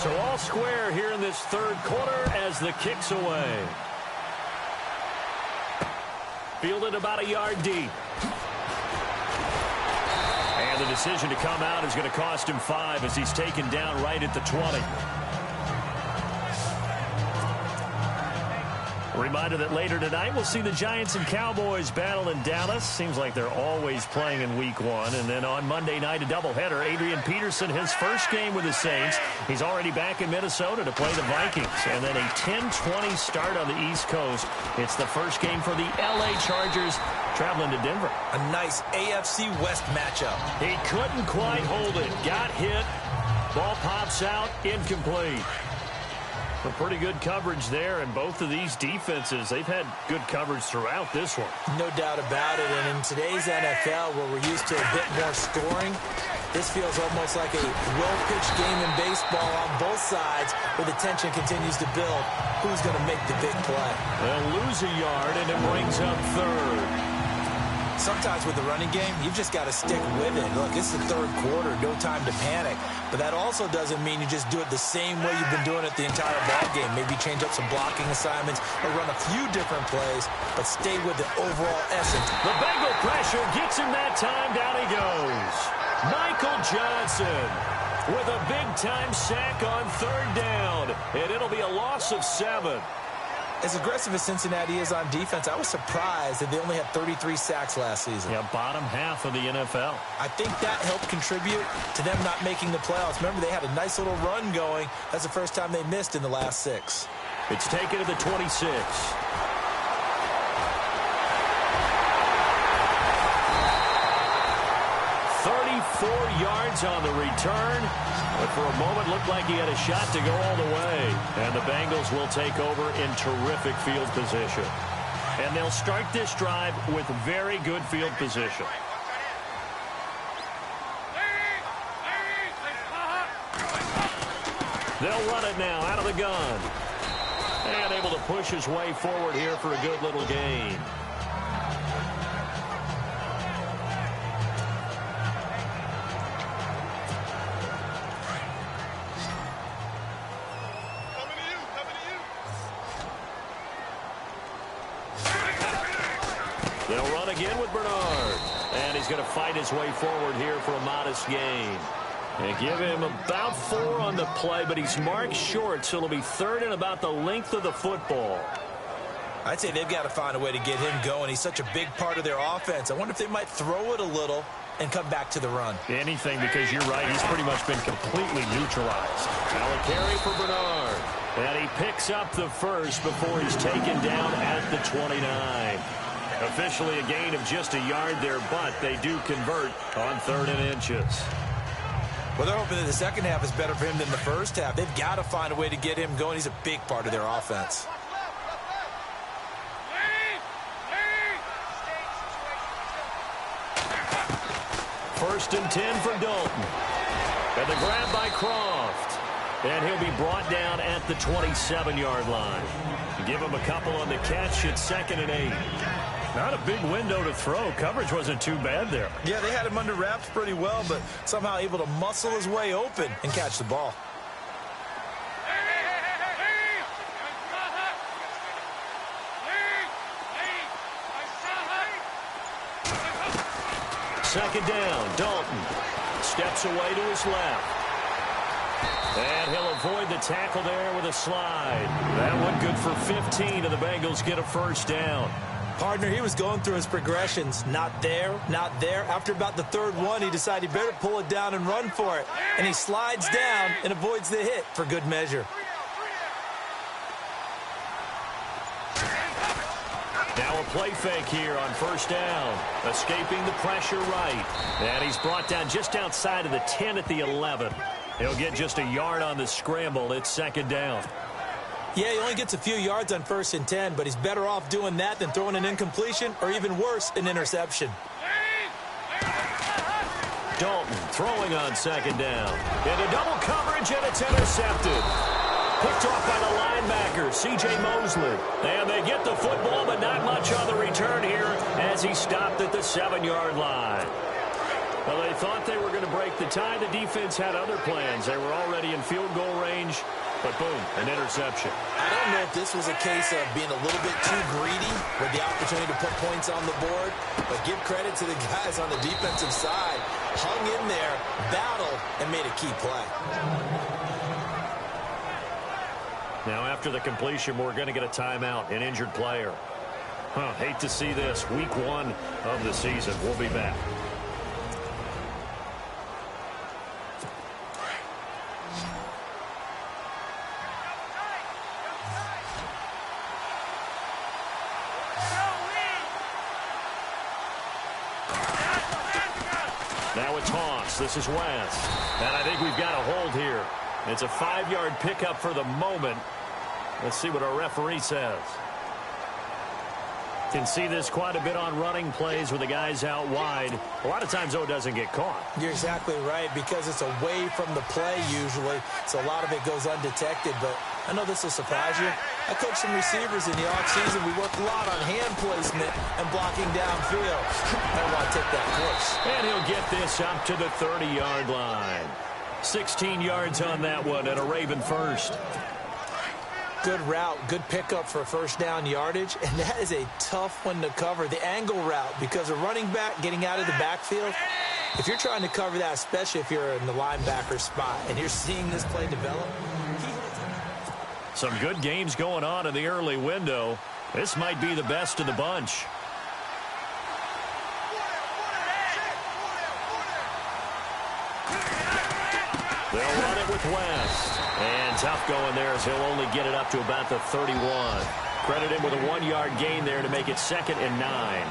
So all square here in this third quarter as the kick's away. Fielded about a yard deep. And the decision to come out is going to cost him 5 as he's taken down right at the 20. A reminder that later tonight we'll see the Giants and Cowboys battle in Dallas. Seems like they're always playing in week 1. And then on Monday night, a doubleheader. Adrian Peterson, his first game with the Saints. He's already back in Minnesota to play the Vikings. And then a 10-20 start on the East Coast. It's the first game for the L.A. Chargers traveling to Denver. A nice AFC West matchup. He couldn't quite hold it. Got hit. Ball pops out. Incomplete. But pretty good coverage there, and both of these defenses, they've had good coverage throughout this one. No doubt about it, and in today's NFL, where we're used to a bit more scoring, this feels almost like a well-pitched game in baseball on both sides, where the tension continues to build. Who's going to make the big play? They'll lose a yard, and it brings up third. Sometimes with the running game, you've just got to stick with it. Look, it's the third quarter, no time to panic. But that also doesn't mean you just do it the same way you've been doing it the entire ball game. Maybe change up some blocking assignments or run a few different plays, but stay with the overall essence. The Bengal pressure gets him that time. Down he goes. Michael Johnson with a big-time sack on third down, and it'll be a loss of 7. As aggressive as Cincinnati is on defense, I was surprised that they only had 33 sacks last season. Yeah, bottom half of the NFL. I think that helped contribute to them not making the playoffs. Remember, they had a nice little run going. That's the first time they missed in the last 6. It's taken to the 26. 34 yards on the return. But for a moment, looked like he had a shot to go all the way. And the Bengals will take over in terrific field position. And they'll start this drive with very good field position. They'll run it now out of the gun. And able to push his way forward here for a good little gain. They'll run again with Bernard. And he's going to fight his way forward here for a modest gain. They give him about 4 on the play, but he's marked short, so it'll be third and about the length of the football. I'd say they've got to find a way to get him going. He's such a big part of their offense. I wonder if they might throw it a little and come back to the run. Anything, because you're right, he's pretty much been completely neutralized. Now a carry for Bernard. And he picks up the first before he's taken down at the 29. Officially a gain of just a yard there, but they do convert on 3rd and inches. Well, they're hoping that the second half is better for him than the first half. They've got to find a way to get him going. He's a big part of their offense. First and 10 for Dalton. And the grab by Croft. And he'll be brought down at the 27-yard line. Give him a couple on the catch at 2nd and 8. Not a big window to throw. Coverage wasn't too bad there. Yeah, they had him under wraps pretty well, but somehow able to muscle his way open and catch the ball. Second down, Dalton steps away to his left. And he'll avoid the tackle there with a slide. That one good for 15, and the Bengals get a first down. Partner, he was going through his progressions. Not there, not there. After about the third one, he decided he better pull it down and run for it. And he slides down and avoids the hit for good measure. Now a play fake here on first down. Escaping the pressure right. And he's brought down just outside of the 10 at the 11. He'll get just a yard on the scramble. It's 2nd down. Yeah, he only gets a few yards on 1st and 10, but he's better off doing that than throwing an incompletion or even worse, an interception. Dalton throwing on 2nd down. Into double coverage, and it's intercepted. Picked off by the linebacker, C.J. Mosley. And they get the football, but not much on the return here as he stopped at the 7-yard line. Well, they thought they were going to break the tie. The defense had other plans. They were already in field goal range, but boom, an interception. I don't know if this was a case of being a little bit too greedy with the opportunity to put points on the board, but give credit to the guys on the defensive side. Hung in there, battled, and made a key play. Now, after the completion, we're going to get a timeout, an injured player. Hate to see this. Week 1 of the season. We'll be back. Now a toss. This is West. And I think we've got a hold here. It's a 5-yard pickup for the moment. Let's see what our referee says. Can see this quite a bit on running plays with the guys out wide. A lot of times, though, it doesn't get caught. You're exactly right, because it's away from the play usually, so a lot of it goes undetected. But I know this will surprise you. I coach some receivers in the offseason. We work a lot on hand placement and blocking downfield. I want to take that course. And he'll get this up to the 30-yard line. 16 yards on that one, and a Raven first. Good route, good pickup for first down yardage, and that is a tough one to cover, the angle route, because a running back getting out of the backfield, if you're trying to cover that, especially if you're in the linebacker spot, and you're seeing this play develop. Some good games going on in the early window. This might be the best of the bunch. They'll run it with West. And tough going there as he'll only get it up to about the 31. Credit him with a 1-yard gain there to make it 2nd and 9.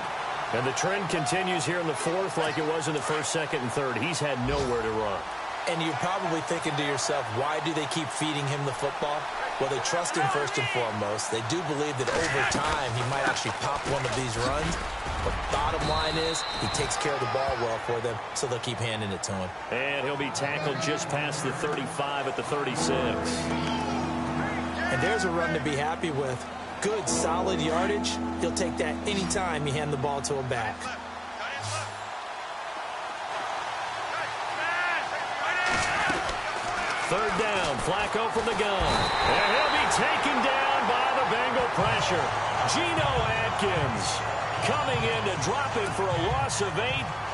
And the trend continues here in the 4th like it was in the 1st, 2nd, and 3rd. He's had nowhere to run. And you're probably thinking to yourself, why do they keep feeding him the football? Well, they trust him first and foremost. They do believe that over time he might actually pop one of these runs. But bottom line is he takes care of the ball well for them, so they'll keep handing it to him. And he'll be tackled just past the 35 at the 36. And there's a run to be happy with. Good, solid yardage. He'll take that anytime you hand the ball to a back. Third down, Flacco from the gun. And he'll be taken down by the Bengal pressure. Geno Atkins coming in to drop him for a loss of 8,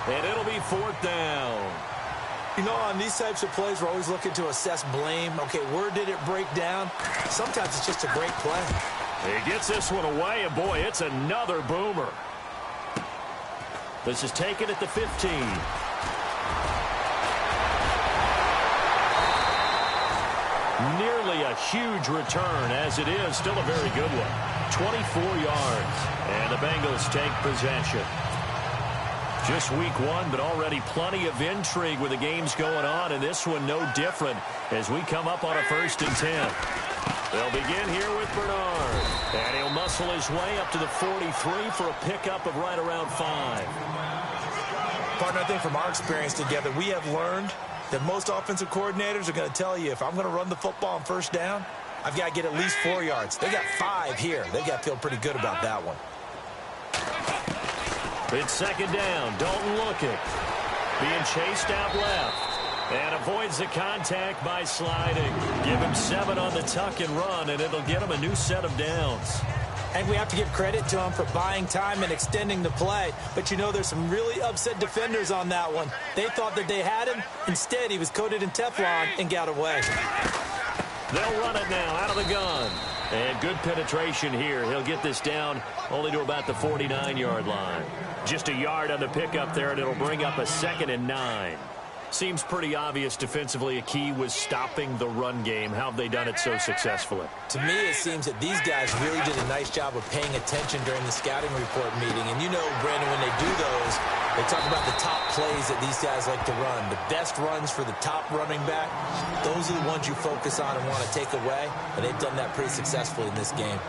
and it'll be 4th down. You know, on these types of plays, we're always looking to assess blame. Okay, where did it break down? Sometimes it's just a great play. He gets this one away, and boy, it's another boomer. This is taken at the 15. Nearly a huge return, as it is still a very good one. 24 yards, and the Bengals take possession. Just week 1, but already plenty of intrigue with the games going on, and this one no different as we come up on a 1st and 10. They'll begin here with Bernard, and he'll muscle his way up to the 43 for a pickup of right around 5. Partner, I think from our experience together, we have learned that most offensive coordinators are going to tell you, if I'm going to run the football on 1st down, I've got to get at least 4 yards. They got 5 here. They've got to feel pretty good about that one. It's 2nd down. Dalton looking. Being chased out left. And avoids the contact by sliding. Give him 7 on the tuck and run, and it'll get him a new set of downs. And we have to give credit to him for buying time and extending the play. But, you know, there's some really upset defenders on that one. They thought that they had him. Instead, he was coated in Teflon and got away. They'll run it now out of the gun. And good penetration here. He'll get this down only to about the 49-yard line. Just a yard on the pickup there, and it'll bring up a 2nd and 9. Seems pretty obvious defensively a key was stopping the run game. How have they done it so successfully? To me, it seems that these guys really did a nice job of paying attention during the scouting report meeting. And you know, Brandon, when they do those, they talk about the top plays that these guys like to run. The best runs for the top running back, those are the ones you focus on and want to take away. And they've done that pretty successfully in this game.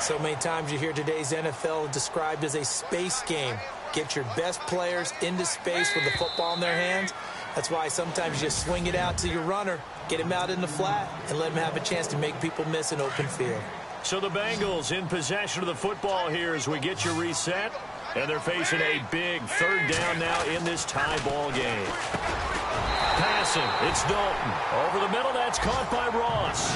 So many times you hear today's NFL described as a space game. Get your best players into space with the football in their hands. That's why sometimes you just swing it out to your runner, get him out in the flat, and let him have a chance to make people miss an open field. So the Bengals in possession of the football here as we get your reset. And they're facing a big third down now in this tie ball game. Passing, it's Dalton. Over the middle, that's caught by Ross.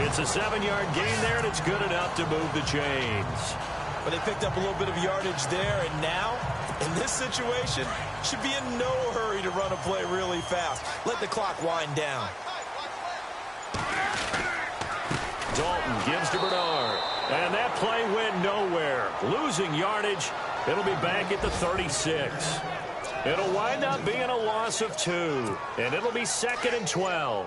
It's a 7-yard gain there, and it's good enough to move the chains. But they picked up a little bit of yardage there, and now, in this situation, should be in no hurry to run a play really fast. Let the clock wind down. Dalton gives to Bernard. And that play went nowhere. Losing yardage. It'll be back at the 36. It'll wind up being a loss of 2. And it'll be 2nd and 12.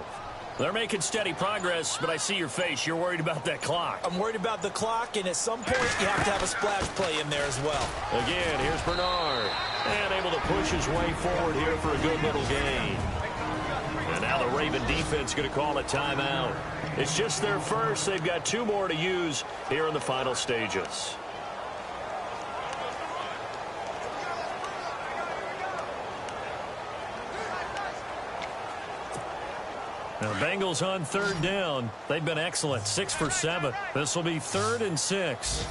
They're making steady progress, but I see your face. You're worried about that clock. I'm worried about the clock, and at some point, you have to have a splash play in there as well. Again, here's Bernard. And able to push his way forward here for a good little gain. And now the Raven defense going to call a timeout. It's just their first. They've got 2 more to use here in the final stages. Now, Bengals on 3rd down. They've been excellent, 6 for 7. This will be 3rd and 6.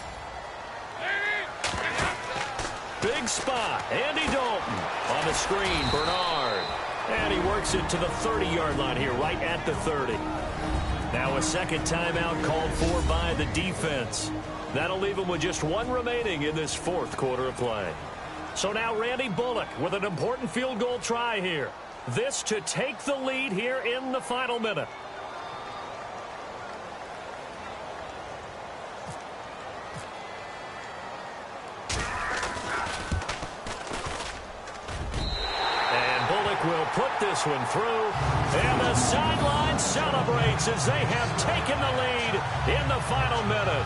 Big spot. Andy Dalton on the screen. Bernard. And he works it to the 30-yard line here, right at the 30. Now a second timeout called for by the defense. That'll leave them with just 1 remaining in this 4th quarter of play. So now Randy Bullock with an important field goal try here. This to take the lead here in the final minute. Will put this one through, and the sideline celebrates as they have taken the lead in the final minute.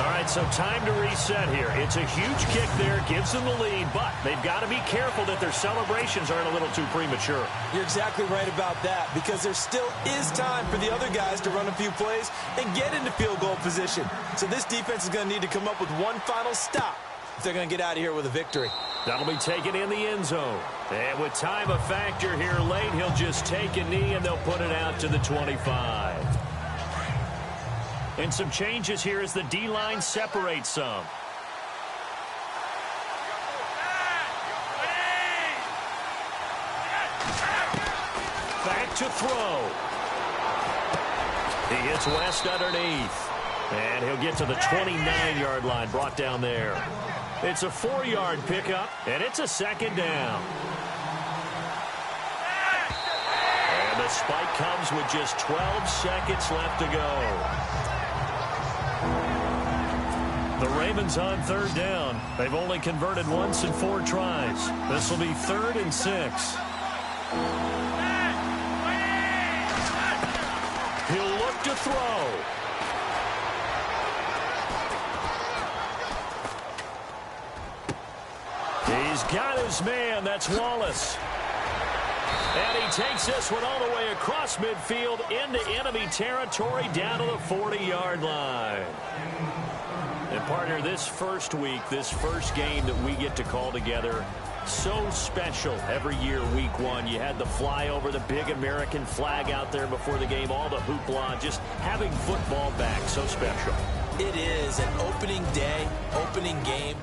All right, so time to reset here. It's a huge kick there, gives them the lead, but they've got to be careful that their celebrations aren't a little too premature. You're exactly right about that, because there still is time for the other guys to run a few plays and get into field goal position. So this defense is going to need to come up with one final stop if they're going to get out of here with a victory. That'll be taken in the end zone. And with time a factor here late, he'll just take a knee and they'll put it out to the 25. And some changes here as the D-line separates some. Back to throw. He hits West underneath. And he'll get to the 29-yard line, brought down there. It's a 4-yard pickup, and it's a 2nd down. And the spike comes with just 12 seconds left to go. The Ravens on 3rd down. They've only converted once in 4 tries. This will be 3rd and 6. He'll look to throw. He's got his man. That's Wallace. And he takes this one all the way across midfield into enemy territory down to the 40-yard line. And, partner, this first week, this first game that we get to call together, so special every year, week 1. You had the flyover, the big American flag out there before the game, all the hoopla, just having football back, so special. It is an opening day, opening game.